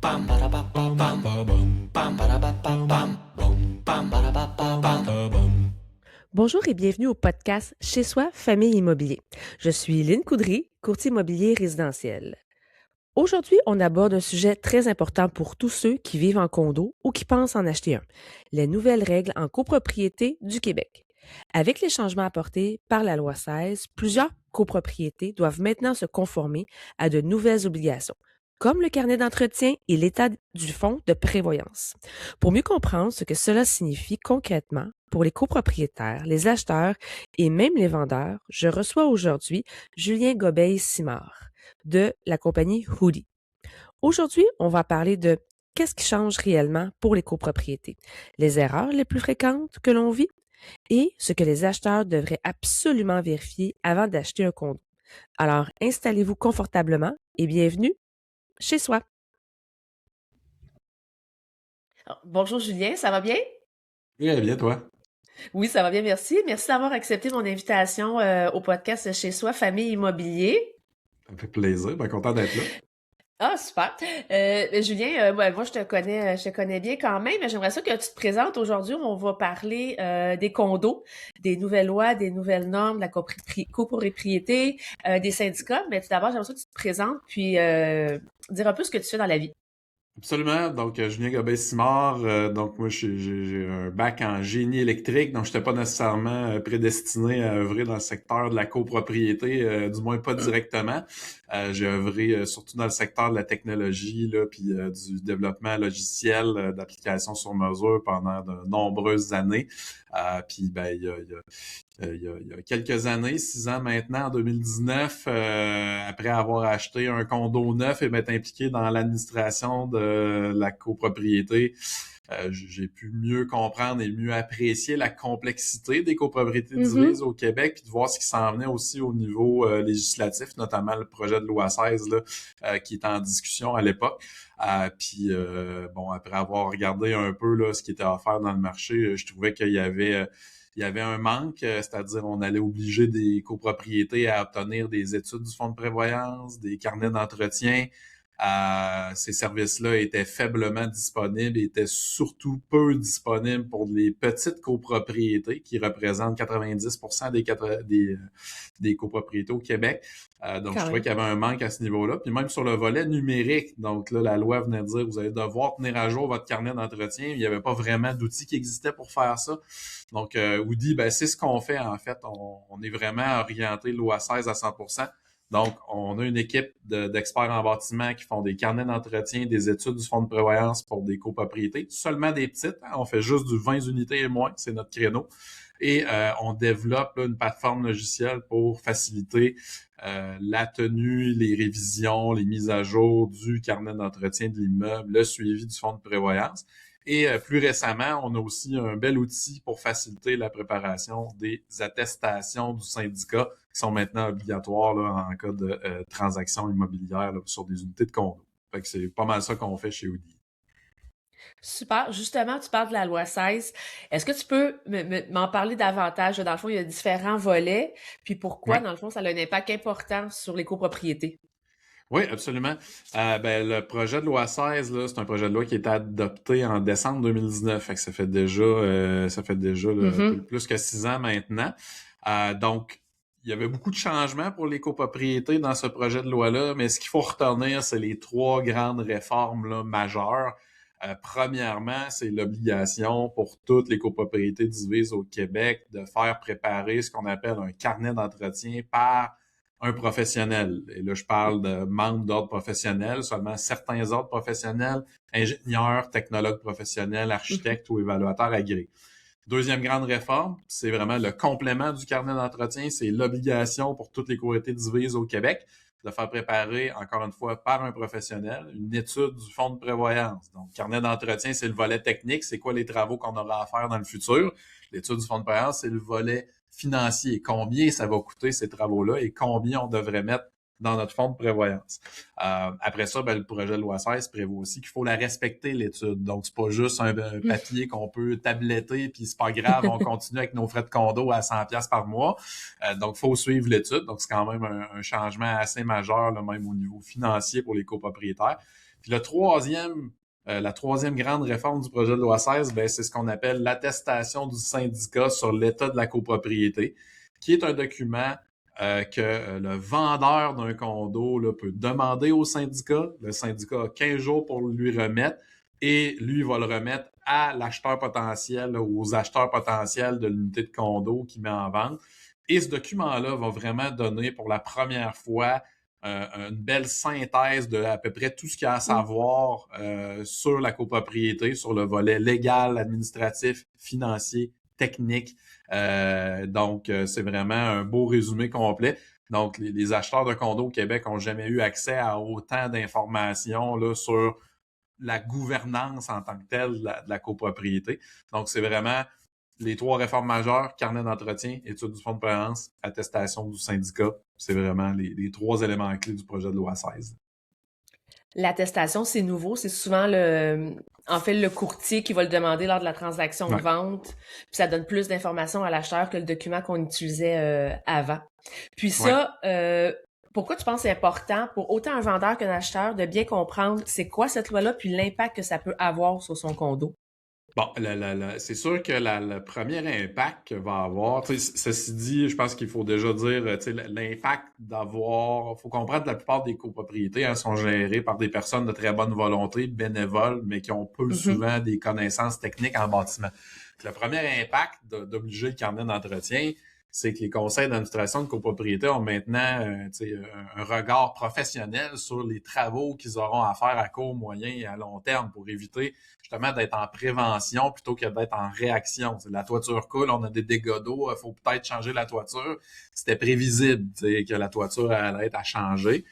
Bam ba da ba ba bam bam ba da ba ba bam bam ba da ba ba bam. Bonjour et bienvenue au podcast Chez soi, famille immobilier. Je suis Lynne Coudry, courtier immobilier résidentiel. Aujourd'hui, on aborde un sujet très important pour tous ceux qui vivent en condo ou qui pensent en acheter un, les nouvelles règles en copropriété du Québec. Avec les changements apportés par la loi 16, plusieurs copropriétés doivent maintenant se conformer à de nouvelles obligations, comme le carnet d'entretien et l'état du fonds de prévoyance. Pour mieux comprendre ce que cela signifie concrètement pour les copropriétaires, les acheteurs et même les vendeurs, je reçois aujourd'hui Julien Gobeil-Simard de la compagnie Hoodie. Aujourd'hui, on va parler de qu'est-ce qui change réellement pour les copropriétés, les erreurs les plus fréquentes que l'on vit et ce que les acheteurs devraient absolument vérifier avant d'acheter un condo. Alors, installez-vous confortablement et bienvenue chez soi. Bonjour Julien, ça va bien? Très bien, toi. Oui, ça va bien, merci. Merci d'avoir accepté mon invitation au podcast de Chez soi, famille immobilier. Ça me fait plaisir. Bien content d'être là. Ah, super. Julien, moi, je te connais bien quand même, mais j'aimerais ça que tu te présentes. Aujourd'hui, on va parler des condos, des nouvelles lois, des nouvelles normes, de la copropriété, des syndicats. Mais tout d'abord, j'aimerais ça que tu te présentes, puis dire un peu ce que tu fais dans la vie. Absolument. Donc, Julien Gobin-Simard. Donc, moi, j'ai un bac en génie électrique, donc je n'étais pas nécessairement prédestiné à œuvrer dans le secteur de la copropriété, du moins pas directement. J'ai œuvré surtout dans le secteur de la technologie, là, puis du développement logiciel d'applications sur mesure pendant de nombreuses années. Puis, ben, il y a quelques années, 6 ans maintenant, en 2019, après avoir acheté un condo neuf et m'être impliqué dans l'administration de la copropriété, j'ai pu mieux comprendre et mieux apprécier la complexité des copropriétés Mhm. divises au Québec, puis de voir ce qui s'en venait aussi au niveau législatif, notamment le projet de loi 16 là, qui est en discussion à l'époque. Bon, après avoir regardé un peu là, ce qui était offert dans le marché, je trouvais qu'il y avait un manque, c'est-à-dire on allait obliger des copropriétés à obtenir des études du fonds de prévoyance, des carnets d'entretien. Ces services-là étaient faiblement disponibles et étaient surtout peu disponibles pour les petites copropriétés qui représentent 90% des copropriétés au Québec. Donc, je Quand trouvais même. qu'il y avait un manque à ce niveau-là. Puis même sur le volet numérique, donc là, la loi venait de dire vous allez devoir tenir à jour votre carnet d'entretien. Il n'y avait pas vraiment d'outils qui existaient pour faire ça. Donc, Woody, ben, c'est ce qu'on fait en fait. On est vraiment orienté loi 16 à 100%. Donc, on a une équipe d'experts en bâtiment qui font des carnets d'entretien, des études du fonds de prévoyance pour des copropriétés, seulement des petites. Hein. On fait juste du 20 unités et moins, c'est notre créneau. Et on développe là, une plateforme logicielle pour faciliter la tenue, les révisions, les mises à jour du carnet d'entretien de l'immeuble, le suivi du fonds de prévoyance. Et plus récemment, on a aussi un bel outil pour faciliter la préparation des attestations du syndicat qui sont maintenant obligatoires là, en cas de transaction immobilière là, sur des unités de condo. Fait que c'est pas mal ça qu'on fait chez Audi. Super. Justement, tu parles de la loi 16. Est-ce que tu peux m'en parler davantage? Dans le fond, il y a différents volets, puis pourquoi, Ouais. dans le fond, ça a un impact important sur les copropriétés? Oui, absolument. Ben, le projet de loi 16, là, c'est un projet de loi qui a été adopté en décembre 2019. Fait que ça fait déjà là, un peu Mhm. plus que 6 ans maintenant. Donc, il y avait beaucoup de changements pour les copropriétés dans ce projet de loi-là, mais ce qu'il faut retenir, c'est les trois grandes réformes là, majeures. Premièrement, c'est l'obligation pour toutes les copropriétés divises au Québec de faire préparer ce qu'on appelle un carnet d'entretien par un professionnel. Et là, je parle de membres d'ordre professionnel, seulement certains ordres professionnels, ingénieurs, technologues professionnels, Mhm. architectes ou évaluateurs agréés. Deuxième grande réforme, c'est vraiment le complément du carnet d'entretien, c'est l'obligation pour toutes les copropriétés divises au Québec de faire préparer, encore une fois, par un professionnel, une étude du fonds de prévoyance. Donc, carnet d'entretien, c'est le volet technique, c'est quoi les travaux qu'on aura à faire dans le futur. L'étude du fonds de prévoyance, c'est le volet financier. Combien ça va coûter ces travaux-là et combien on devrait mettre dans notre fonds de prévoyance. Après ça, ben, le projet de loi 16 prévoit aussi qu'il faut la respecter, l'étude. Donc, c'est pas juste un papier qu'on peut tabletter, puis c'est pas grave, on continue avec nos frais de condo à 100$ par mois. Donc, il faut suivre l'étude. Donc, c'est quand même un changement assez majeur, là, même au niveau financier pour les copropriétaires. Puis la troisième grande réforme du projet de loi 16, ben, c'est ce qu'on appelle l'attestation du syndicat sur l'état de la copropriété, qui est un document que le vendeur d'un condo là, peut demander au syndicat. Le syndicat a 15 jours pour lui remettre et lui va le remettre à l'acheteur potentiel là, ou aux acheteurs potentiels de l'unité de condo qu'il met en vente. Et ce document-là va vraiment donner pour la première fois une belle synthèse de à peu près tout ce qu'il y a à savoir sur la copropriété, sur le volet légal, administratif, financier, technique. Donc, c'est vraiment un beau résumé complet. Donc, les acheteurs de condos au Québec n'ont jamais eu accès à autant d'informations là, sur la gouvernance en tant que telle de la copropriété. Donc, c'est vraiment les 3 réformes majeures: carnet d'entretien, étude du fonds de prévoyance, attestation du syndicat. C'est vraiment les 3 éléments clés du projet de loi 16. L'attestation, c'est nouveau. C'est souvent en fait, le courtier qui va le demander lors de la transaction de vente. Puis ça donne plus d'informations à l'acheteur que le document qu'on utilisait avant. Puis ça, pourquoi tu penses que c'est important pour autant un vendeur qu'un acheteur de bien comprendre c'est quoi cette loi-là puis l'impact que ça peut avoir sur son condo? Bon, c'est sûr que le premier impact que va avoir, ceci dit, je pense qu'il faut déjà dire, l'impact d'avoir, faut comprendre que la plupart des copropriétés sont gérées par des personnes de très bonne volonté, bénévoles, mais qui ont peu souvent des connaissances techniques en bâtiment. Le premier impact d'obliger le carnet d'entretien, c'est que les conseils d'administration de copropriété ont maintenant un regard professionnel sur les travaux qu'ils auront à faire à court, moyen et à long terme pour éviter justement d'être en prévention plutôt que d'être en réaction. La toiture coule, on a des dégâts d'eau, il faut peut-être changer la toiture. C'était prévisible que la toiture allait être à changer.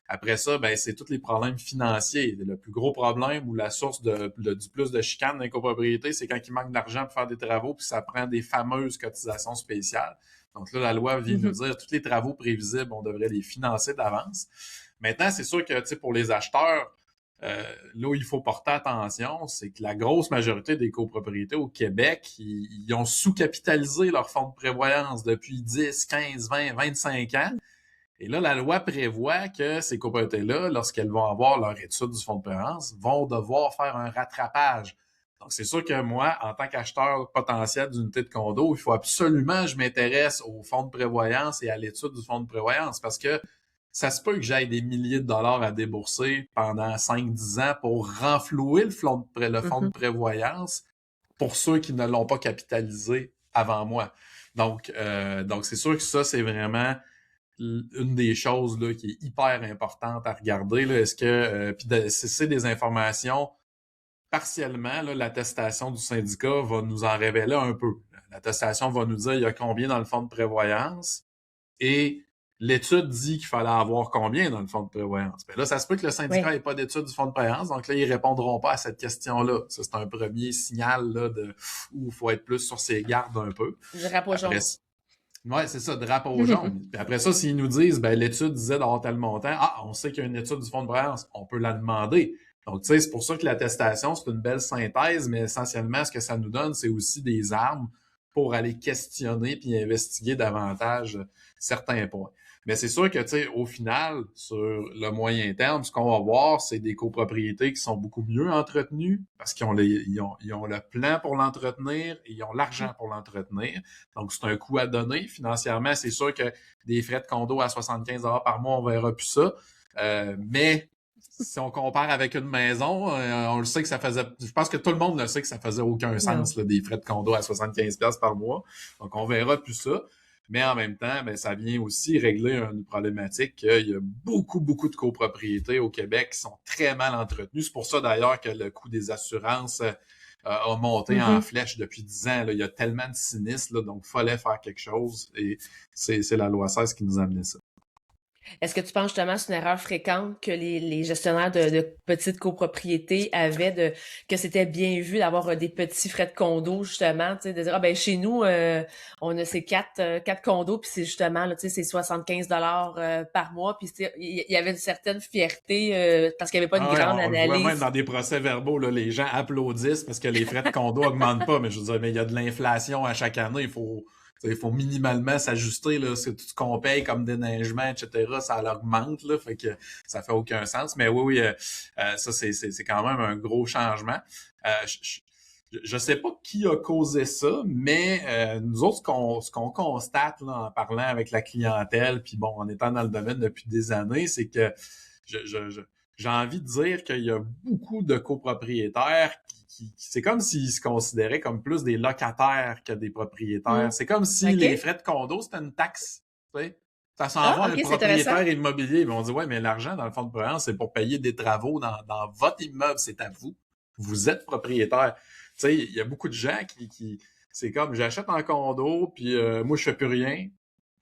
Après ça, ben c'est tous les problèmes financiers. Le plus gros problème ou la source du plus de chicane dans les copropriétés, c'est quand il manque d'argent pour faire des travaux, puis ça prend des fameuses cotisations spéciales. Donc là, la loi vient nous dire tous les travaux prévisibles, on devrait les financer d'avance. Maintenant, c'est sûr que pour les acheteurs, là où il faut porter attention, c'est que la grosse majorité des copropriétés au Québec, ils ont sous-capitalisé leur fonds de prévoyance depuis 10, 15, 20, 25 ans. Et là, la loi prévoit que ces copropriétés-là, lorsqu'elles vont avoir leur étude du fonds de prévoyance, vont devoir faire un rattrapage. Donc, c'est sûr que moi, en tant qu'acheteur potentiel d'unité de condo, il faut absolument que je m'intéresse au fonds de prévoyance et à l'étude du fonds de prévoyance parce que ça se peut que j'aille des milliers de dollars à débourser pendant 5-10 ans pour renflouer le fonds de prévoyance pour ceux qui ne l'ont pas capitalisé avant moi. Donc c'est sûr que ça, c'est vraiment une des choses là, qui est hyper importante à regarder. Là. Est-ce que c'est des informations partiellement, là, l'attestation du syndicat va nous en révéler un peu. L'attestation va nous dire il y a combien dans le fonds de prévoyance et l'étude dit qu'il fallait avoir combien dans le fonds de prévoyance. Bien là, ça se peut que le syndicat n'ait pas d'étude du fonds de prévoyance, donc là, ils répondront pas à cette question-là. Ça, c'est un premier signal là, où il faut être plus sur ses gardes un peu. Le drapeau jaune. Oui, c'est ça, drapeau jaune. Puis après ça, s'ils nous disent ben l'étude disait d'avoir tel montant, on sait qu'il y a une étude du fonds de prévoyance, on peut la demander. Donc, tu sais, c'est pour ça que l'attestation, c'est une belle synthèse, mais essentiellement, ce que ça nous donne, c'est aussi des armes pour aller questionner puis investiguer davantage certains points. Mais c'est sûr que, tu sais, au final, sur le moyen terme, ce qu'on va voir, c'est des copropriétés qui sont beaucoup mieux entretenues parce qu'ils ont ils ont le plan pour l'entretenir et ils ont l'argent pour l'entretenir. Donc, c'est un coût à donner. Financièrement, c'est sûr que des frais de condo à 75$ par mois, on verra plus ça. Mais si on compare avec une maison, on le sait que ça faisait... Je pense que tout le monde le sait que ça faisait aucun sens, là, des frais de condo à 75$ par mois. Donc, on verra plus ça. Mais en même temps, ben, ça vient aussi régler une problématique qu'il y a beaucoup, beaucoup de copropriétés au Québec qui sont très mal entretenues. C'est pour ça, d'ailleurs, que le coût des assurances a monté en flèche depuis 10 ans. Là. Il y a tellement de sinistres, là, donc il fallait faire quelque chose. Et c'est la loi 16 qui nous a amené ça. Est-ce que tu penses justement que c'est une erreur fréquente que les gestionnaires de petites copropriétés avaient que c'était bien vu d'avoir des petits frais de condo, justement, tu sais, de dire, ah ben chez nous, on a ces quatre condos, puis c'est justement, là, tu sais, c'est 75 $ par mois, puis il y avait une certaine fierté parce qu'il n'y avait pas une Ah ouais, grande on le voit même analyse. dans des procès-verbaux, là, les gens applaudissent parce que les frais de condo augmentent pas, mais je veux dire, mais il y a de l'inflation à chaque année, il faut minimalement s'ajuster, là, c'est tout ce qu'on paye comme déneigement, etc., ça l'augmente, là, fait que ça fait aucun sens. Mais oui, ça, c'est quand même un gros changement. Je sais pas qui a causé ça, mais nous autres, ce qu'on constate là, en parlant avec la clientèle, puis bon, en étant dans le domaine depuis des années, c'est que j'ai envie de dire qu'il y a beaucoup de copropriétaires c'est comme s'ils se considéraient comme plus des locataires que des propriétaires. Hmm. C'est comme si OK? les frais de condo, c'était une taxe. Tu sais. Ça s'en va Ah, à un OK, c'est intéressant. propriétaire immobilier. Mais on dit, ouais, mais l'argent, dans le fonds de prévoyance, c'est pour payer des travaux dans votre immeuble. C'est à vous. Vous êtes propriétaire. Tu sais, il y a beaucoup de gens qui c'est comme, j'achète un condo, puis moi, je fais plus rien.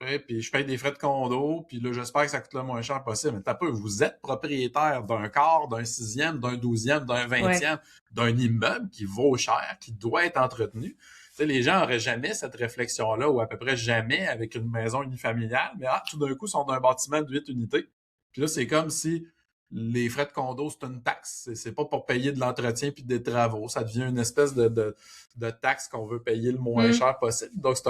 Ouais, puis je paye des frais de condo, puis là, j'espère que ça coûte le moins cher possible. Mais t'as peu, vous êtes propriétaire d'un quart, d'un sixième, d'un douzième, d'un Ouais. vingtième, d'un immeuble qui vaut cher, qui doit être entretenu. Tu sais, les gens n'auraient jamais cette réflexion-là, ou à peu près jamais avec une maison unifamiliale, mais tout d'un coup, ils sont dans un bâtiment de 8 unités. Puis là, c'est comme si les frais de condo, c'est une taxe. C'est pas pour payer de l'entretien puis des travaux. Ça devient une espèce de taxe qu'on veut payer le moins Hmm. cher possible. Donc, c'est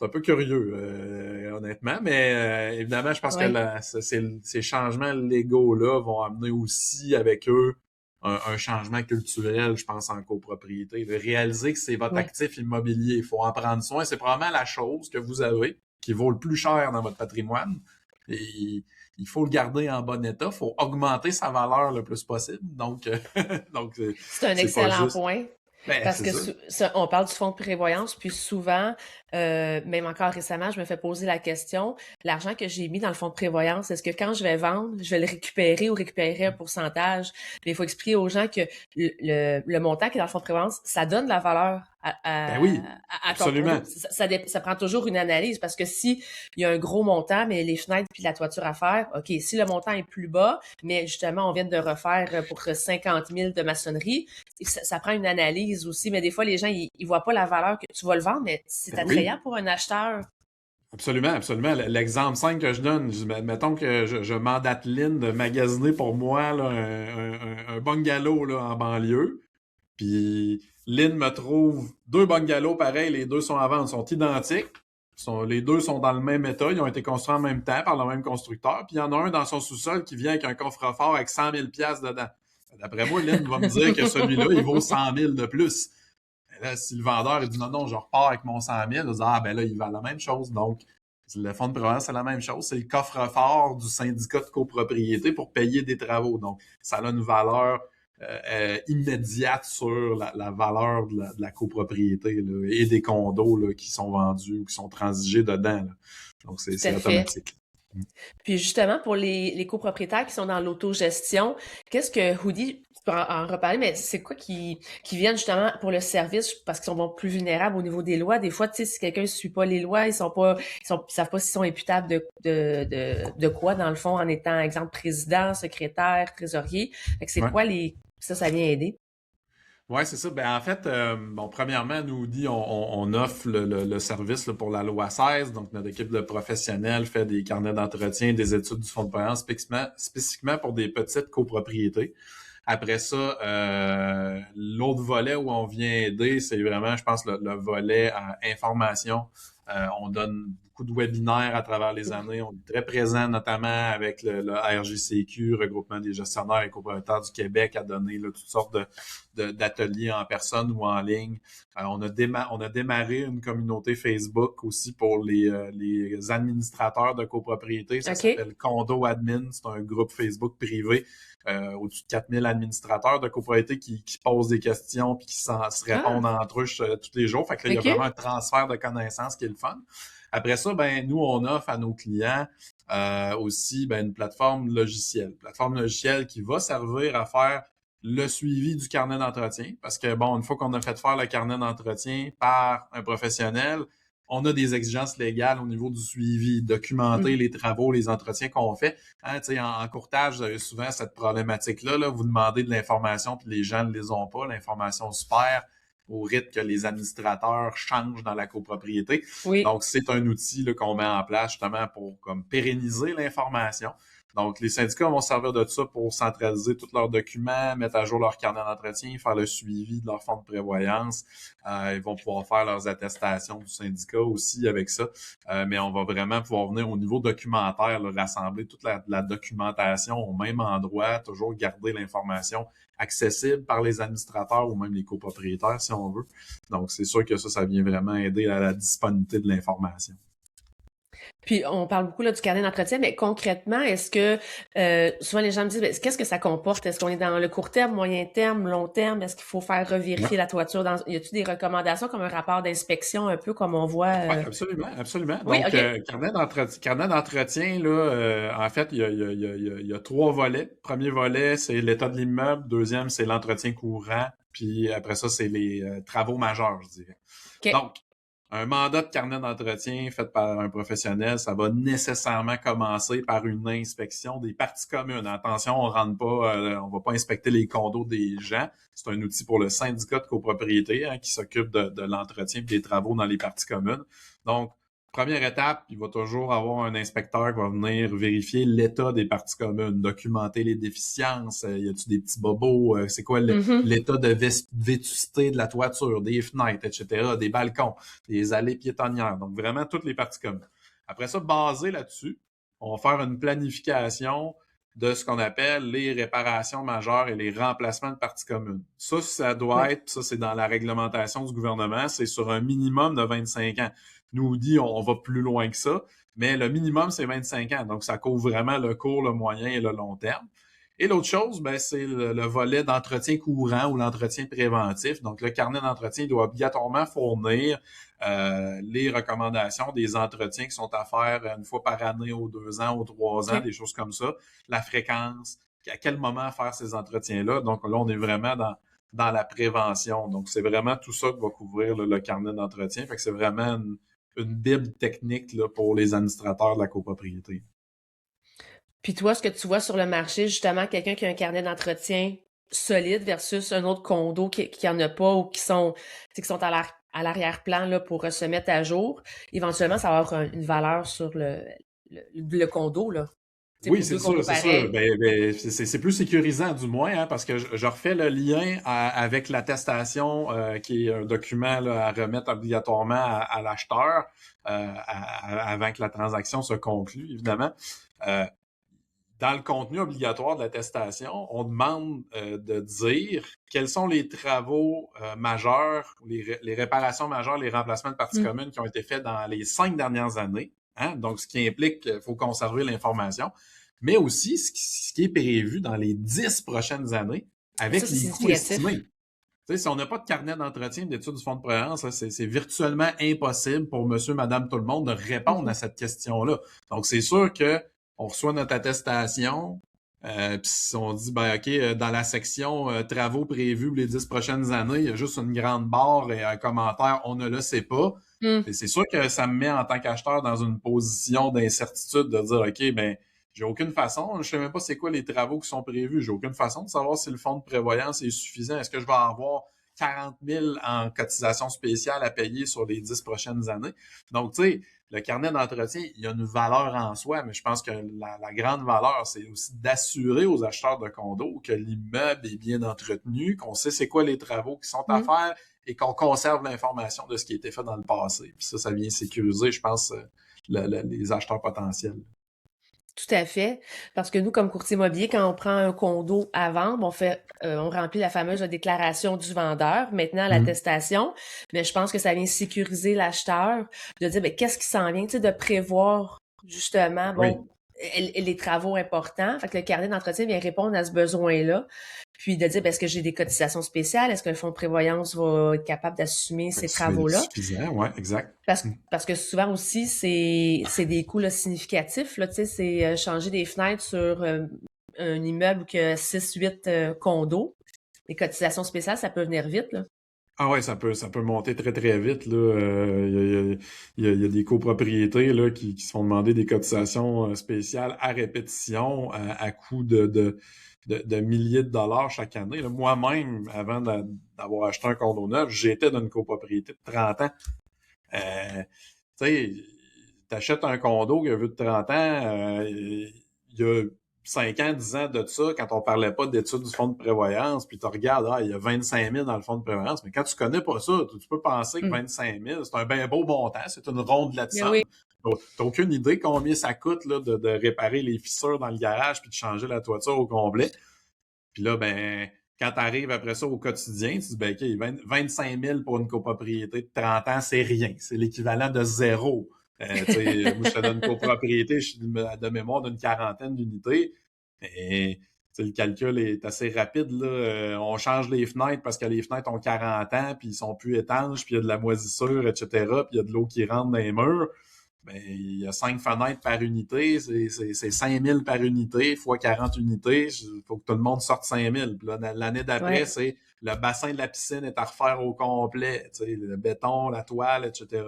un peu curieux, honnêtement, mais évidemment, je pense que Ouais. ces changements légaux-là vont amener aussi avec eux un changement culturel, je pense, en copropriété. De réaliser que c'est votre Ouais. actif immobilier, il faut en prendre soin. C'est probablement la chose que vous avez qui vaut le plus cher dans votre patrimoine. Et il faut le garder en bon état, il faut augmenter sa valeur le plus possible. Donc, donc C'est un c'est pas excellent juste. point. Ben, Parce c'est que ça. on parle du fonds de prévoyance, puis souvent, même encore récemment, je me fais poser la question, l'argent que j'ai mis dans le fonds de prévoyance, est-ce que quand je vais vendre, je vais le récupérer ou récupérer un pourcentage? Mais il faut expliquer aux gens que le montant qui est dans le fonds de prévoyance, ça donne de la valeur Ben oui, à ton absolument. condo. Ça prend toujours une analyse parce que si il y a un gros montant, mais les fenêtres puis la toiture à faire, OK, si le montant est plus bas, mais justement, on vient de refaire pour 50 000 de maçonnerie, ça prend une analyse aussi, mais des fois, les gens, ils voient pas la valeur que tu vas le vendre, mais c'est Ben oui. attrayant pour un acheteur. Absolument, absolument. L'exemple 5 que je donne, mettons que je mandate Lynn de magasiner pour moi là, un bungalow là, en banlieue. Puis Lynn me trouve deux bungalows pareils, les deux sont à vendre, sont identiques. Les deux sont dans le même état, ils ont été construits en même temps par le même constructeur. Puis il y en a un dans son sous-sol qui vient avec un coffre-fort avec 100 000 piastres dedans. D'après moi, Lynn va me dire que celui-là, il vaut 100 000 de plus. Là, si le vendeur il dit non, non, je repars avec mon 100 000, je dis, ah ben là, il va la même chose. Donc, le fonds de prévoyance, c'est la même chose. C'est le coffre-fort du syndicat de copropriété pour payer des travaux. Donc, ça a une valeur immédiate sur la valeur de la copropriété là, et des condos là, qui sont vendus ou qui sont transigés dedans. Là. Donc, Tout c'est à fait. automatique. Puis justement, pour les copropriétaires qui sont dans l'autogestion, qu'est-ce que Hoodie, tu peux en reparler, mais c'est quoi qui viennent justement pour le service parce qu'ils sont plus vulnérables au niveau des lois? Des fois, tu sais, si quelqu'un ne suit pas les lois, ils savent pas s'ils sont imputables de quoi, dans le fond, en étant, exemple, président, secrétaire, trésorier. Fait que c'est Ouais. quoi ça vient aider? Ouais, c'est ça. Ben, en fait, bon, premièrement, nous dit on offre le service là, pour la loi 16. Donc, notre équipe de professionnels fait des carnets d'entretien, des études du fonds de prévoyance spécifiquement pour des petites copropriétés. Après ça, l'autre volet où on vient aider, c'est vraiment, je pense, le volet information. On donne beaucoup de webinaires à travers les années. On est très présent, notamment avec le RGCQ, Regroupement des gestionnaires et copropriétaires du Québec, à donner là, toutes sortes d'ateliers en personne ou en ligne. On a démarré une communauté Facebook aussi pour les administrateurs de copropriété. Ça OK? s'appelle Condo Admin. C'est un groupe Facebook privé au-dessus de 4000 administrateurs de copropriété qui posent des questions puis qui se Ah, répondent entre eux tous les jours. Fait que là, il y a OK? vraiment un transfert de connaissances qui est le fun. Après ça, ben nous, on offre à nos clients aussi une plateforme logicielle. Plateforme logicielle qui va servir à faire le suivi du carnet d'entretien. Parce que, bon, une fois qu'on a fait faire le carnet d'entretien par un professionnel, on a des exigences légales au niveau du suivi, documenter les travaux, les entretiens qu'on fait. Hein, en courtage, vous avez souvent cette problématique-là. Là, vous demandez de l'information, puis les gens ne les ont pas. L'information se perd au rythme que les administrateurs changent dans la copropriété. Oui. Donc, c'est un outil là, qu'on met en place justement pour comme pérenniser l'information. Donc, les syndicats vont servir de ça pour centraliser tous leurs documents, mettre à jour leur carnet d'entretien, faire le suivi de leur fonds de prévoyance. Ils vont pouvoir faire leurs attestations du syndicat aussi avec ça. Mais on va vraiment pouvoir venir au niveau documentaire, là, rassembler toute la documentation au même endroit, toujours garder l'information accessible par les administrateurs ou même les copropriétaires, si on veut. Donc, c'est sûr que ça vient vraiment aider à la disponibilité de l'information. Puis, on parle beaucoup là, du carnet d'entretien, mais concrètement, est-ce que, souvent les gens me disent, ben, qu'est-ce que ça comporte? Est-ce qu'on est dans le court terme, moyen terme, long terme? Est-ce qu'il faut faire revérifier la toiture? Y a-t-il des recommandations comme un rapport d'inspection, un peu comme on voit? Oui, absolument, absolument. Oui, Donc, okay. Carnet d'entretien, là, en fait, il y a 3 volets. Premier volet, c'est l'état de l'immeuble. Deuxième, c'est l'entretien courant. Puis après ça, c'est les travaux majeurs, je dirais. Okay. Donc, un mandat de carnet d'entretien fait par un professionnel, ça va nécessairement commencer par une inspection des parties communes. Attention, on rentre pas, on va pas inspecter les condos des gens. C'est un outil pour le syndicat de copropriété qui s'occupe de l'entretien et des travaux dans les parties communes. Donc, première étape, il va toujours avoir un inspecteur qui va venir vérifier l'état des parties communes, documenter les déficiences, y a-t-il des petits bobos, c'est quoi l'état de vétusté de la toiture, des fenêtres, etc., des balcons, des allées piétonnières, donc vraiment toutes les parties communes. Après ça, basé là-dessus, on va faire une planification de ce qu'on appelle les réparations majeures et les remplacements de parties communes. Ça doit être, ça c'est dans la réglementation du gouvernement, c'est sur un minimum de 25 ans. Nous dit on va plus loin que ça, mais le minimum, c'est 25 ans. Donc, ça couvre vraiment le court, le moyen et le long terme. Et l'autre chose, ben, c'est le volet d'entretien courant ou l'entretien préventif. Donc, le carnet d'entretien doit obligatoirement fournir les recommandations des entretiens qui sont à faire une fois par année, aux 2 ans, aux 3 ans, des choses comme ça. La fréquence, à quel moment faire ces entretiens-là. Donc, là, on est vraiment dans la prévention. Donc, c'est vraiment tout ça que va couvrir le carnet d'entretien. Fait que c'est vraiment une bible technique là, pour les administrateurs de la copropriété. Puis toi, ce que tu vois sur le marché, justement, quelqu'un qui a un carnet d'entretien solide versus un autre condo qui en a pas ou qui sont à l'arrière-plan là, pour se mettre à jour, éventuellement, ça va avoir une valeur sur le condo, là. Oui, c'est sûr, c'est sûr. C'est plus sécurisant, du moins, parce que je refais le lien avec l'attestation, qui est un document là, à remettre obligatoirement à l'acheteur avant que la transaction se conclue, évidemment. Dans le contenu obligatoire de l'attestation, on demande de dire quels sont les travaux majeurs, les réparations majeures, les remplacements de parties communes qui ont été faits dans les 5 dernières années. Hein? Donc, ce qui implique qu'il faut conserver l'information, mais aussi ce qui est prévu dans les 10 prochaines années avec les coûts estimés. Si on n'a pas de carnet d'entretien d'études du fonds de prévoyance, c'est virtuellement impossible pour monsieur, madame, tout le monde de répondre à cette question-là. Donc, c'est sûr que on reçoit notre attestation, puis on dit, ben OK, dans la section travaux prévus pour les 10 prochaines années, il y a juste une grande barre et un commentaire, on ne le sait pas. Et c'est sûr que ça me met en tant qu'acheteur dans une position d'incertitude de dire, OK, ben j'ai aucune façon, je sais même pas c'est quoi les travaux qui sont prévus, j'ai aucune façon de savoir si le fonds de prévoyance est suffisant. Est-ce que je vais avoir 40 000 en cotisation spéciale à payer sur les 10 prochaines années? Donc, tu sais, le carnet d'entretien, il y a une valeur en soi, mais je pense que la grande valeur, c'est aussi d'assurer aux acheteurs de condos que l'immeuble est bien entretenu, qu'on sait c'est quoi les travaux qui sont à faire et qu'on conserve l'information de ce qui a été fait dans le passé. Puis ça vient sécuriser, je pense, les acheteurs potentiels. Tout à fait. Parce que nous, comme courtier immobilier, quand on prend un condo à vendre, on remplit la fameuse déclaration du vendeur, maintenant l'attestation. Mais je pense que ça vient sécuriser l'acheteur, de dire, qu'est-ce qui s'en vient, de prévoir, justement, les travaux importants. Fait que le carnet d'entretien vient répondre à ce besoin-là. Puis de dire, est-ce que j'ai des cotisations spéciales? Est-ce que le fonds de prévoyance va être capable d'assumer ces travaux-là? C'est suffisant, oui, exact. Parce que souvent aussi, c'est des coûts là, significatifs. Là, c'est changer des fenêtres sur un immeuble qui a 6-8 condos. Les cotisations spéciales, ça peut venir vite. Là. Ah ouais, ça peut monter très, très vite, là. Il y a des copropriétés, là, qui se font demander des cotisations spéciales à répétition, à coût de milliers de dollars chaque année, là. Moi-même, avant d'avoir acheté un condo neuf, j'étais dans une copropriété de 30 ans. Tu sais, t'achètes un condo qui a vu de 30 ans, il y a 5 ans, 10 ans de ça, quand on parlait pas d'études du fonds de prévoyance, puis tu regardes, il y a 25 000 dans le fonds de prévoyance, mais quand tu connais pas ça, tu peux penser que Mm. 25 000, c'est un bien beau montant, c'est une rondelette de Mais oui, somme. T'as aucune idée combien ça coûte là, de réparer les fissures dans le garage puis de changer la toiture au complet. Puis là, ben, quand tu arrives après ça au quotidien, tu te dis, ben, OK, 25 000 pour une copropriété de 30 ans, c'est rien. C'est l'équivalent de zéro. Tu sais, moi, je te donne une copropriété, je suis de mémoire d'une quarantaine d'unités. Et le calcul est assez rapide, là. On change les fenêtres parce que les fenêtres ont 40 ans, puis ils sont plus étanches, puis il y a de la moisissure, etc., puis il y a de l'eau qui rentre dans les murs. Ben, il y a 5 fenêtres par unité, c'est 5 000 par unité, fois 40 unités, il faut que tout le monde sorte 5 000. Puis là, l'année d'après, ouais. c'est le bassin de la piscine est à refaire au complet, tu sais, le béton, la toile, etc.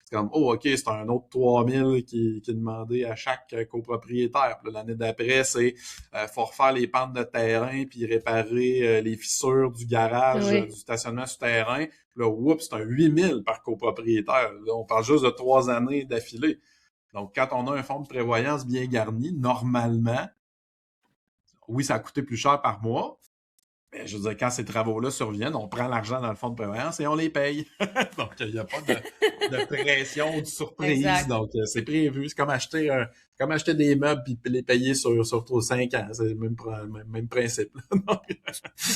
C'est comme, oh, OK, c'est un autre 3 000 qui est demandé à chaque copropriétaire. Puis là, l'année d'après, c'est faut refaire les pentes de terrain puis réparer les fissures du garage, Oui. du stationnement souterrain. Là, oups, c'est un 8 000 par copropriétaire. Là, on parle juste de 3 années d'affilée. Donc, quand on a un fonds de prévoyance bien garni, normalement, oui, ça a coûté plus cher par mois, mais je veux dire, quand ces travaux-là surviennent, on prend l'argent dans le fonds de prévoyance et on les paye. Donc, il n'y a pas de pression ou de surprise. Exact. Donc, c'est prévu. C'est comme acheter des meubles puis les payer sur 5 ans. C'est le même principe. Tout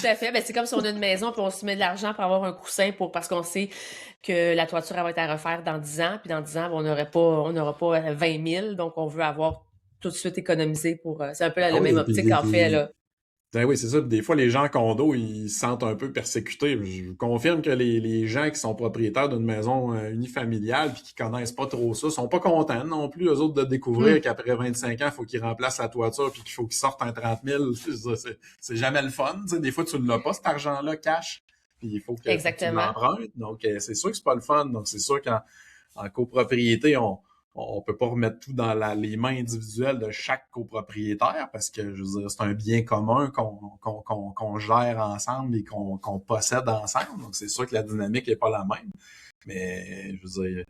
à fait. Ben, c'est comme si on a une maison puis on se met de l'argent pour avoir un coussin parce qu'on sait que la toiture elle va être à refaire dans 10 ans. Puis dans 10 ans, ben, on n'aura pas 20 000. Donc, on veut avoir tout de suite économisé pour. C'est un peu la Ah même oui, optique en fait, là. ben oui, c'est ça. Des fois, les gens en condo, ils se sentent un peu persécutés. Je vous confirme que les gens qui sont propriétaires d'une maison unifamiliale puis qui connaissent pas trop ça, sont pas contents non plus, eux autres, de découvrir Mm. qu'après 25 ans, il faut qu'ils remplacent la toiture puis qu'il faut qu'ils sortent un 30 000. C'est jamais le fun. Tu sais, des fois, tu ne l'as pas, cet argent-là, cash. Puis il faut que tu Exactement. l'empruntes. Donc, c'est sûr que c'est pas le fun. Donc, c'est sûr qu'en copropriété, on peut pas remettre tout dans les mains individuelles de chaque copropriétaire parce que, je veux dire, c'est un bien commun qu'on gère ensemble et qu'on possède ensemble. Donc, c'est sûr que la dynamique est pas la même. Mais, je veux dire,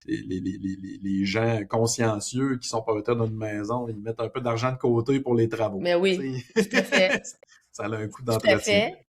les gens consciencieux qui sont propriétaires d'une maison, ils mettent un peu d'argent de côté pour les travaux. Mais oui, tout à fait. Ça a un coût Tout à d'entretien. fait.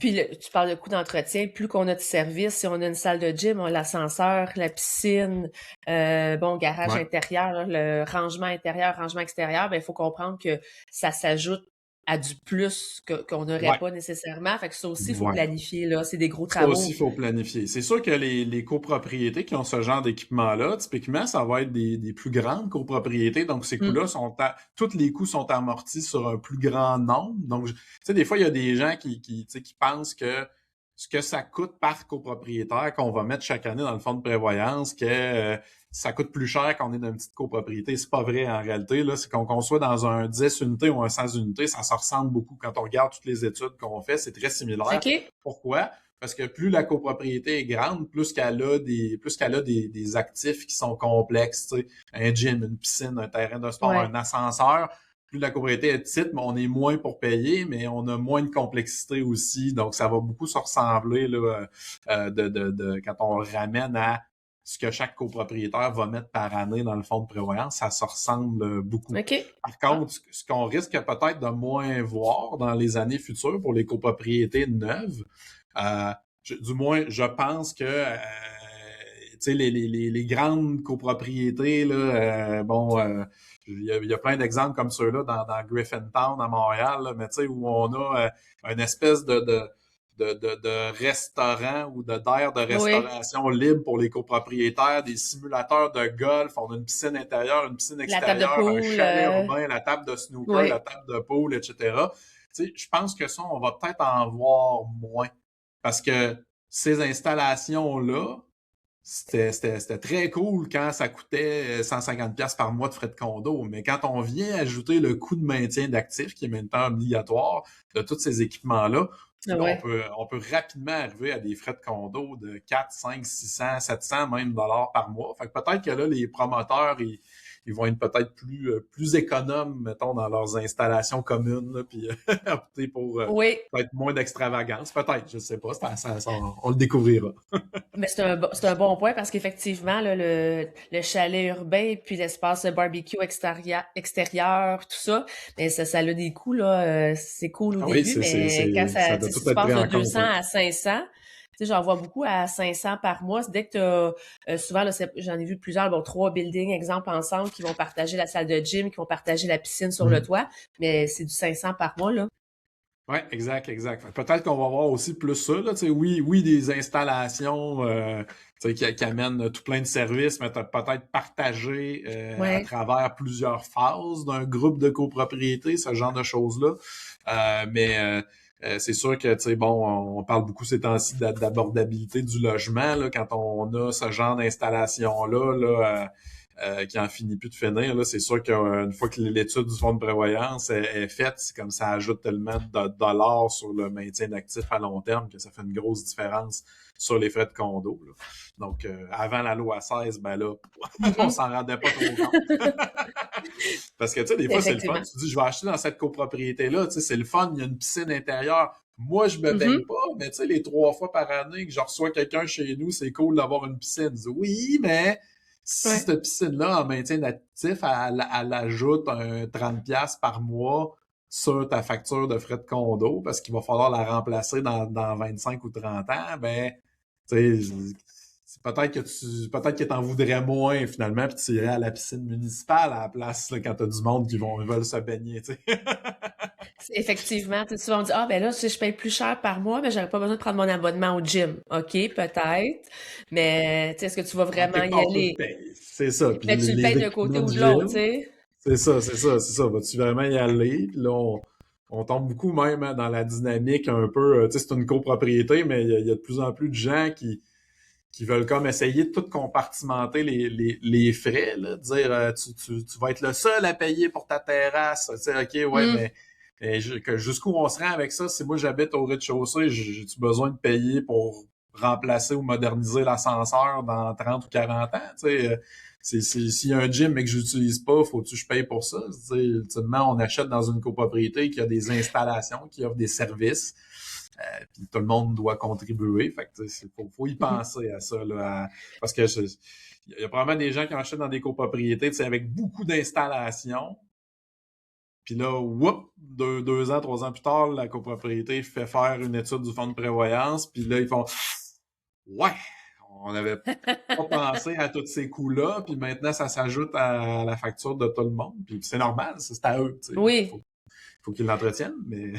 Puis tu parles de coût d'entretien, plus qu'on a de services, si on a une salle de gym, on a l'ascenseur, la piscine, garage Ouais. intérieur, là, le rangement intérieur, rangement extérieur, ben il faut comprendre que ça s'ajoute à du plus qu'on n'aurait Ouais. pas nécessairement. Fait que ça aussi, il faut Ouais. planifier, là. C'est des gros Ça aussi, travaux. il faut planifier. C'est sûr que les copropriétés qui ont ce genre d'équipement-là, typiquement, ça va être des plus grandes copropriétés. Donc, ces Mm. coûts-là tous les coûts sont amortis sur un plus grand nombre. Donc, tu sais, des fois, il y a des gens tu sais, qui pensent que ce que ça coûte par copropriétaire qu'on va mettre chaque année dans le fonds de prévoyance, que ça coûte plus cher qu'on est dans une petite copropriété. C'est pas vrai en réalité. Là, c'est qu'on soit dans un 10 unités ou un 100 unités, ça se ressemble beaucoup. Quand on regarde toutes les études qu'on fait, c'est très similaire. OK? Pourquoi? Parce que plus la copropriété est grande, plus qu'elle a des actifs qui sont complexes, tu sais, un gym, une piscine, un terrain de sport, Ouais. un ascenseur. Plus la copropriété est petite, mais on est moins pour payer, mais on a moins de complexité aussi. Donc, ça va beaucoup se ressembler là, quand on le ramène à ce que chaque copropriétaire va mettre par année dans le fonds de prévoyance, ça se ressemble beaucoup. OK? Par contre, ce qu'on risque peut-être de moins voir dans les années futures pour les copropriétés neuves, du moins, je pense que tu sais, les grandes copropriétés, là, il y a plein d'exemples comme ceux-là dans Griffintown à Montréal, là, mais tu sais, où on a une espèce de restaurant ou d'aire de Oui. restauration libre pour les copropriétaires, des simulateurs de golf, on a une piscine intérieure, une piscine La table de extérieure, un pool. chalet urbain, la table de snooker, Oui. la table de pool, etc. Tu sais, je pense que ça, on va peut-être en voir moins. Parce que ces installations-là, c'était très cool quand ça coûtait 150$ par mois de frais de condo. Mais quand on vient ajouter le coût de maintien d'actifs, qui est maintenant obligatoire, de tous ces équipements-là, Puis là, Ouais. on peut rapidement arriver à des frais de condo de 4, 5, 600, 700 même dollars par mois. Fait que peut-être que là, les promoteurs, ils vont être peut-être plus économes, mettons, dans leurs installations communes, là, puis opter pour Oui, peut-être moins d'extravagance. Peut-être, je sais pas. On le découvrira. mais c'est un bon point parce qu'effectivement, là, le chalet urbain puis l'espace barbecue extérieur, tout ça, mais ça a des coûts, là. C'est cool au Ah oui, début, mais quand ça ça, tu doit sais, si tout tu être passes pris de en compte, 200 oui. à 500, tu sais, j'en vois beaucoup à 500 par mois. C'est dès que tu as, souvent, là, j'en ai vu plusieurs, bon, 3 buildings, exemple, ensemble, qui vont partager la salle de gym, qui vont partager la piscine sur le Mm. toit, mais c'est du 500 par mois, là. Ouais, exact, exact. Fait que peut-être qu'on va voir aussi plus ça, là. Tu sais, oui, des installations tu sais, qui amènent tout plein de services, mais peut-être partagé à Ouais. travers plusieurs phases d'un groupe de copropriété, ce genre de choses-là. Mais c'est sûr que, tu sais, bon, on parle beaucoup ces temps-ci d'abordabilité du logement, là, quand on a ce genre d'installation-là, qui en finit plus de finir. Là, c'est sûr qu'une fois que l'étude du fonds de prévoyance est faite, c'est comme ça ajoute tellement de dollars sur le maintien d'actifs à long terme que ça fait une grosse différence sur les frais de condo. Là. Donc, avant la loi 16, ben là, on Mhm. s'en rendait pas trop compte. Parce que, tu sais, des fois, c'est le fun. Effectivement. Tu dis, je vais acheter dans cette copropriété-là. Tu sais, c'est le fun. Il y a une piscine intérieure. Moi, je me baigne Mhm. pas, mais tu sais, les 3 fois par année que je reçois quelqu'un chez nous, c'est cool d'avoir une piscine. Je dis, oui, mais si Ouais. cette piscine-là, en maintien d'actif, elle ajoute un 30$ par mois sur ta facture de frais de condo, parce qu'il va falloir la remplacer dans 25 ou 30 ans, ben, tu sais, peut-être que t'en voudrais moins finalement, puis tu irais à la piscine municipale à la place là, quand t'as du monde qui veulent se baigner, tu sais. Effectivement, tu sais, souvent on dit, ah ben là, si je paye plus cher par mois, mais j'aurais pas besoin de prendre mon abonnement au gym. OK, peut-être. Mais tu sais, est-ce que tu vas À vraiment quelque y part, tu le aller? payes. C'est ça. Puis Mais tu le payes les d'un côté équipements ou du de l'autre, tu gym, sais. c'est ça. Vas-tu vraiment y aller? Puis là, on tombe beaucoup même hein, dans la dynamique un peu. Tu sais, c'est une copropriété, mais il y a de plus en plus de gens qui veulent comme essayer de tout compartimenter les frais, là, dire tu vas être le seul à payer pour ta terrasse. Tu sais, OK, ouais, Hum, mais jusqu'où on se rend avec ça? Si moi j'habite au rez-de-chaussée, j'ai-tu besoin de payer pour remplacer ou moderniser l'ascenseur dans 30 ou 40 ans? Tu sais, s'il y a un gym mais que j'utilise pas, faut-tu que je paye pour ça? Tu sais, ultimement, on achète dans une copropriété qui a des installations, qui offre des services. Puis tout le monde doit contribuer. Fait que faut y mhm. penser à ça. Là, parce que il y a probablement des gens qui achètent dans des copropriétés avec beaucoup d'installations. Puis là, whoop, 2 ans, 3 ans plus tard, la copropriété fait faire une étude du fonds de prévoyance. Puis là, ils font ouais, on n'avait pas pensé à tous ces coûts-là. Puis maintenant, ça s'ajoute à la facture de tout le monde. Puis c'est normal, c'est à eux. Tu sais. Oui. Faut qu'ils l'entretiennent, mais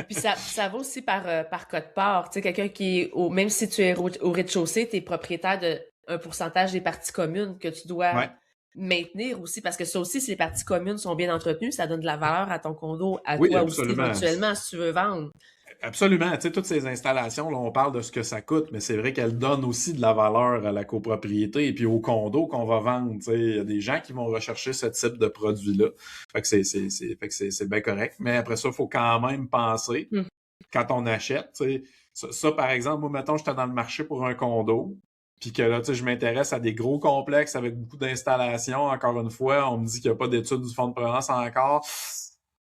Puis ça va aussi par quote-part. Tu sais, quelqu'un qui est même si tu es au rez-de-chaussée, tu es propriétaire de un pourcentage des parties communes que tu dois ouais. maintenir aussi, parce que ça aussi, si les parties communes sont bien entretenues, ça donne de la valeur à ton condo, à Oui, toi aussi, absolument. éventuellement, si tu veux vendre. Absolument. Tu sais, toutes ces installations, là, on parle de ce que ça coûte, mais c'est vrai qu'elles donnent aussi de la valeur à la copropriété et puis au condo qu'on va vendre. Tu sais, il y a des gens qui vont rechercher ce type de produit-là. Fait que c'est bien correct. Mais après ça, il faut quand même penser Hum. quand on achète. Tu sais, ça, par exemple, moi, mettons, j'étais dans le marché pour un condo. Puis que là, tu sais, je m'intéresse à des gros complexes avec beaucoup d'installations. Encore une fois, on me dit qu'il n'y a pas d'études du fonds de provenance encore.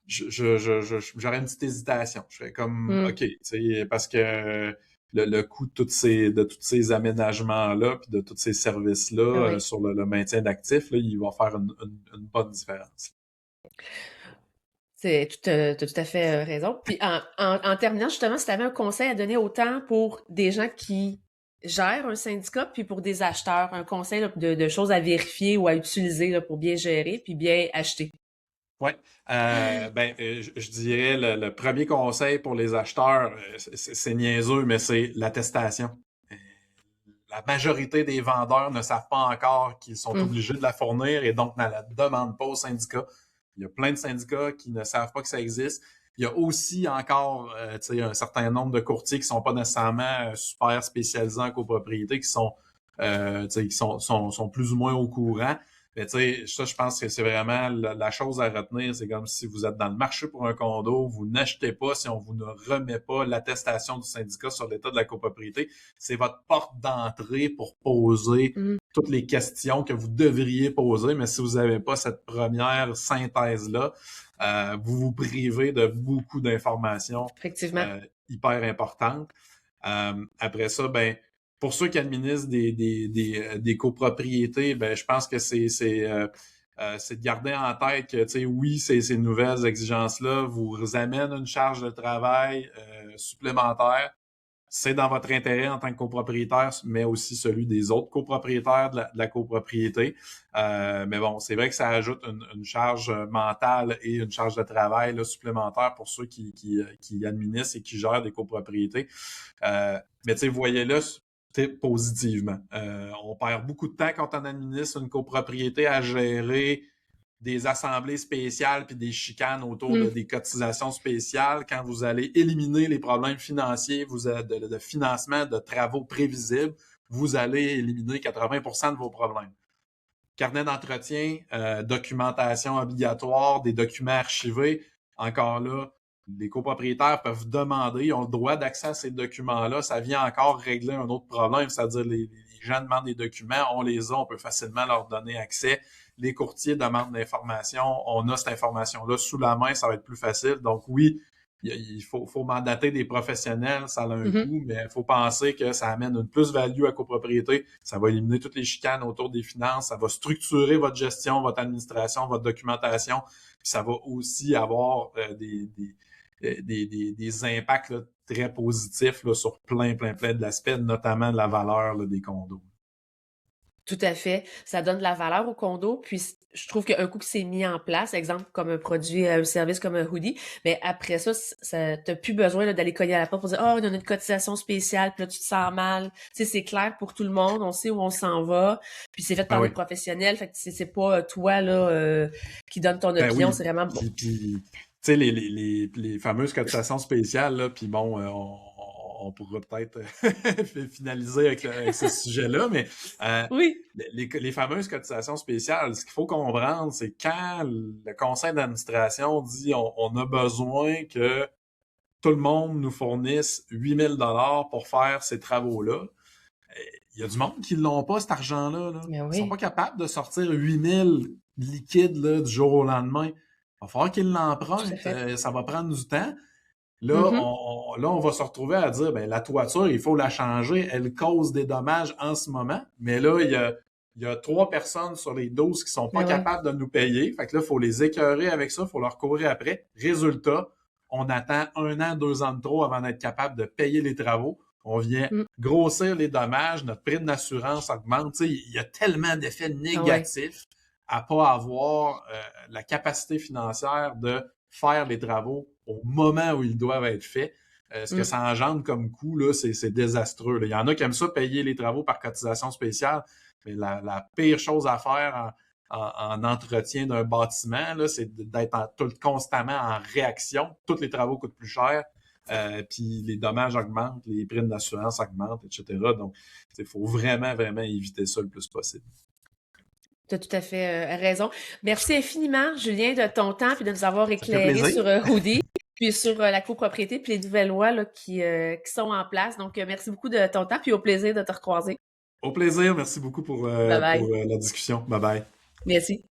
J'aurais une petite hésitation. Je serais comme, Hum. OK, tu sais, parce que le coût de tous ces aménagements-là, puis de tous ces services-là Ah oui. sur le maintien d'actifs, là, il va faire une bonne différence. T'as tout à fait raison. Puis en terminant, justement, si tu avais un conseil à donner autant pour des gens qui gèrent un syndicat, puis pour des acheteurs, un conseil là, de choses à vérifier ou à utiliser là, pour bien gérer, puis bien acheter. Oui. Je dirais le premier conseil pour les acheteurs, c'est niaiseux, mais c'est l'attestation. Euh, La majorité des vendeurs ne savent pas encore qu'ils sont Hum. obligés de la fournir et donc ne la demandent pas au syndicat. Il y a plein de syndicats qui ne savent pas que ça existe. Il y a aussi encore un certain nombre de courtiers qui sont pas nécessairement super spécialisés en copropriété, qui sont, sont plus ou moins au courant. Mais tu sais, ça, je pense que c'est vraiment la chose à retenir. C'est comme si vous êtes dans le marché pour un condo, vous n'achetez pas si on vous ne remet pas l'attestation du syndicat sur l'état de la copropriété. C'est votre porte d'entrée pour poser Mhm. toutes les questions que vous devriez poser. Mais si vous n'avez pas cette première synthèse-là, vous vous privez de beaucoup d'informations Effectivement. hyper importantes. Après ça, ben, pour ceux qui administrent des copropriétés, ben, je pense que c'est de garder en tête que, tu sais, oui, ces nouvelles exigences-là vous amènent une charge de travail supplémentaire. C'est dans votre intérêt en tant que copropriétaire, mais aussi celui des autres copropriétaires de la copropriété. Mais bon, c'est vrai que ça ajoute une charge mentale et une charge de travail là, supplémentaire pour ceux qui administrent et qui gèrent des copropriétés. Mais tu sais, voyez-le positivement. On perd beaucoup de temps quand on administre une copropriété à gérer des assemblées spéciales puis des chicanes autour des cotisations spéciales. Quand vous allez éliminer les problèmes financiers de financement de travaux prévisibles, vous allez éliminer 80% de vos problèmes. Carnet d'entretien, documentation obligatoire, des documents archivés, encore là, les copropriétaires peuvent demander, ils ont le droit d'accès à ces documents-là. Ça vient encore régler un autre problème, c'est-à-dire les gens demandent des documents, on les a, on peut facilement leur donner accès. Les courtiers demandent l'information, on a cette information-là sous la main, ça va être plus facile. Donc oui, il faut mandater des professionnels, ça a un coût, mais il faut penser que ça amène une plus-value à copropriété, ça va éliminer toutes les chicanes autour des finances, ça va structurer votre gestion, votre administration, votre documentation, puis ça va aussi avoir des impacts là, très positifs là, sur plein de l'aspect, notamment de la valeur là, des condos. Tout à fait. Ça donne de la valeur au condo. Puis, je trouve qu'un coup que c'est mis en place, exemple comme un produit, un service comme un hoodie, mais après ça, t'as plus besoin là, d'aller cogner à la porte pour dire oh, on a une cotisation spéciale, puis là, tu te sens mal. Tu sais, c'est clair pour tout le monde, on sait où on s'en va. Puis c'est fait par des professionnels. Fait que c'est pas toi là qui donne ton opinion, c'est vraiment bon. Puis tu sais, les fameuses cotisations spéciales, là, puis bon, on pourra peut-être finaliser avec ce sujet-là, mais oui. les fameuses cotisations spéciales, ce qu'il faut comprendre, c'est quand le conseil d'administration dit on a besoin que tout le monde nous fournisse 8 000 $ pour faire ces travaux-là. Il y a du monde qui ne l'ont pas, cet argent-là. Là. Oui. Ils sont pas capables de sortir 8 000 liquides là, du jour au lendemain. Il va falloir qu'ils l'empruntent. Ça va prendre du temps. Là, on va se retrouver à dire, ben la toiture, il faut la changer. Elle cause des dommages en ce moment. Mais là, il y a 3 personnes sur les 12 qui sont pas capables de nous payer. Fait que là, il faut les écœurer avec ça. Il faut leur courir après. Résultat, on attend 1 an, 2 ans de trop avant d'être capable de payer les travaux. On vient grossir les dommages. Notre prime d'assurance augmente. Tu sais, il y a tellement d'effets négatifs à pas avoir la capacité financière de faire les travaux au moment où ils doivent être faits. Ce que ça engendre comme coût, là, c'est désastreux. Là. Il y en a qui aiment ça payer les travaux par cotisation spéciale, mais la pire chose à faire en entretien d'un bâtiment, là, c'est d'être constamment en réaction. Tous les travaux coûtent plus cher, puis les dommages augmentent, les primes d'assurance augmentent, etc. Donc, il faut vraiment éviter ça le plus possible. Tu as tout à fait raison. Merci infiniment, Julien, de ton temps et de nous avoir éclairé sur Hoodie, puis sur la copropriété, puis les nouvelles lois là, qui sont en place. Donc, merci beaucoup de ton temps, puis au plaisir de te recroiser. Au plaisir. Merci beaucoup pour la discussion. Bye bye. Merci.